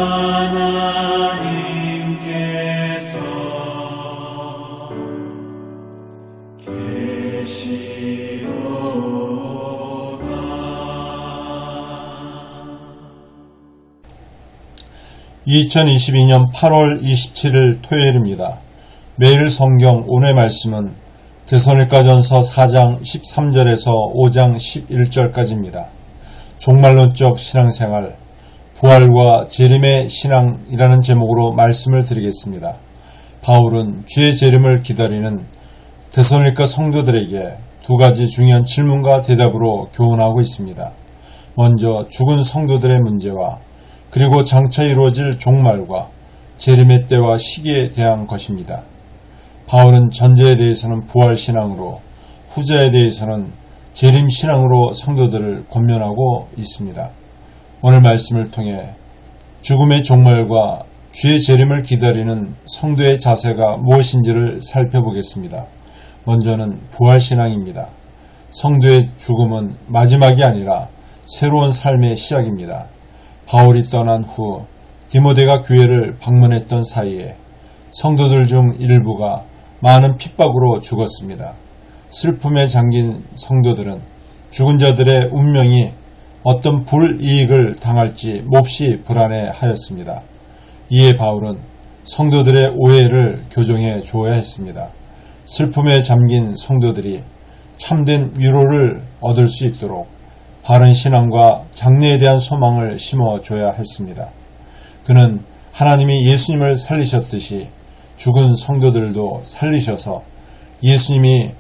하나님께서 계시도다. 2022년 8월 27일 토요일입니다. 매일 성경 오늘의 말씀은 데살로니가전서 4장 13절에서 5장 11절까지입니다. 종말론적 신앙생활, 부활과 재림의 신앙이라는 제목으로 말씀을 드리겠습니다. 바울은 주의 재림을 기다리는 데살로니가 성도들에게 두 가지 중요한 질문과 대답으로 교훈하고 있습니다. 먼저 죽은 성도들의 문제와 그리고 장차 이루어질 종말과 재림의 때와 시기에 대한 것입니다. 바울은 전제에 대해서는 부활신앙으로, 후자에 대해서는 재림신앙으로 성도들을 권면하고 있습니다. 오늘 말씀을 통해 죽음의 종말과 주의 재림을 기다리는 성도의 자세가 무엇인지를 살펴보겠습니다. 먼저는 부활신앙입니다. 성도의 죽음은 마지막이 아니라 새로운 삶의 시작입니다. 바울이 떠난 후 디모데가 교회를 방문했던 사이에 성도들 중 일부가 많은 핍박으로 죽었습니다. 슬픔에 잠긴 성도들은 죽은 자들의 운명이 어떤 불이익을 당할지 몹시 불안해하였습니다. 이에 바울은 성도들의 오해를 교정해 주어야 했습니다. 슬픔에 잠긴 성도들이 참된 위로를 얻을 수 있도록 바른 신앙과 장래에 대한 소망을 심어줘야 했습니다. 그는 하나님이 예수님을 살리셨듯이 죽은 성도들도 살리셔서 예수님이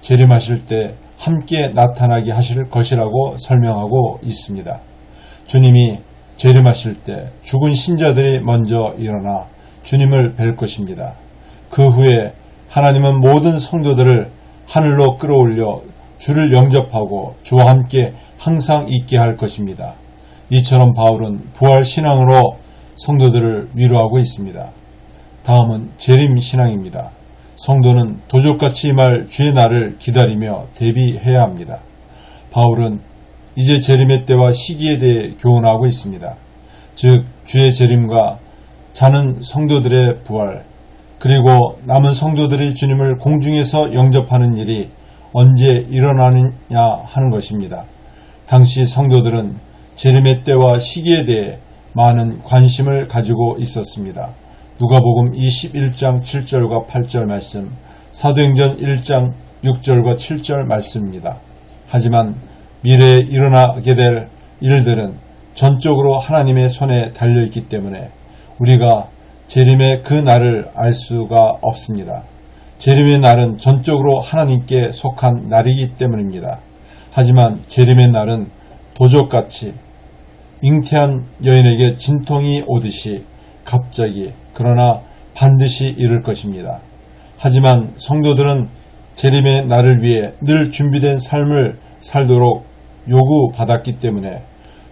재림하실 때 함께 나타나게 하실 것이라고 설명하고 있습니다. 주님이 재림하실 때 죽은 신자들이 먼저 일어나 주님을 뵐 것입니다. 그 후에 하나님은 모든 성도들을 하늘로 끌어올려 주를 영접하고 주와 함께 항상 있게 할 것입니다. 이처럼 바울은 부활신앙으로 성도들을 위로하고 있습니다. 다음은 재림신앙입니다. 성도는 도적같이 임할 주의 날을 기다리며 대비해야 합니다. 바울은 이제 재림의 때와 시기에 대해 교훈하고 있습니다. 즉 주의 재림과 자는 성도들의 부활, 그리고 남은 성도들이 주님을 공중에서 영접하는 일이 언제 일어나느냐 하는 것입니다. 당시 성도들은 재림의 때와 시기에 대해 많은 관심을 가지고 있었습니다. 누가복음 21장 7절과 8절 말씀, 사도행전 1장 6절과 7절 말씀입니다. 하지만 미래에 일어나게 될 일들은 전적으로 하나님의 손에 달려있기 때문에 우리가 재림의 그 날을 알 수가 없습니다. 재림의 날은 전적으로 하나님께 속한 날이기 때문입니다. 하지만 재림의 날은 도적같이 잉태한 여인에게 진통이 오듯이 갑자기 그러나 반드시 이룰 것입니다. 하지만 성도들은 재림의 날을 위해 늘 준비된 삶을 살도록 요구받았기 때문에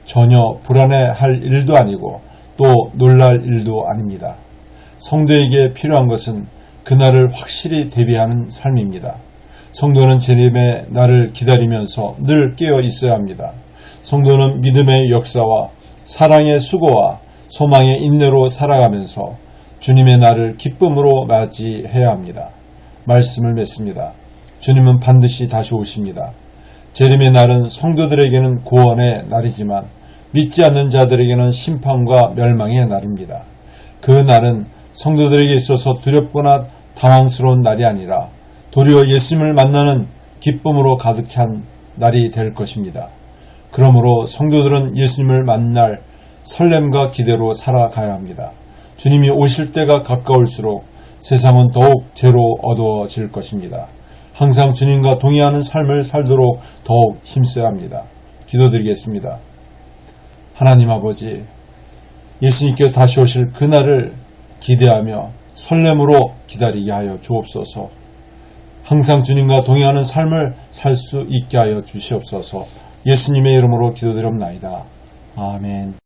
전혀 불안해할 일도 아니고 또 놀랄 일도 아닙니다. 성도에게 필요한 것은 그날을 확실히 대비하는 삶입니다. 성도는 재림의 날을 기다리면서 늘 깨어 있어야 합니다. 성도는 믿음의 역사와 사랑의 수고와 소망의 인내로 살아가면서 주님의 날을 기쁨으로 맞이해야 합니다. 말씀을 맺습니다. 주님은 반드시 다시 오십니다. 재림의 날은 성도들에게는 구원의 날이지만 믿지 않는 자들에게는 심판과 멸망의 날입니다. 그 날은 성도들에게 있어서 두렵거나 당황스러운 날이 아니라 도리어 예수님을 만나는 기쁨으로 가득 찬 날이 될 것입니다. 그러므로 성도들은 예수님을 만날 설렘과 기대로 살아가야 합니다. 주님이 오실 때가 가까울수록 세상은 더욱 죄로 어두워질 것입니다. 항상 주님과 동의하는 삶을 살도록 더욱 힘써야 합니다. 기도드리겠습니다. 하나님 아버지, 예수님께서 다시 오실 그날을 기대하며 설렘으로 기다리게 하여 주옵소서. 항상 주님과 동행하는 삶을 살 수 있게 하여 주시옵소서. 예수님의 이름으로 기도드립나이다. 아멘.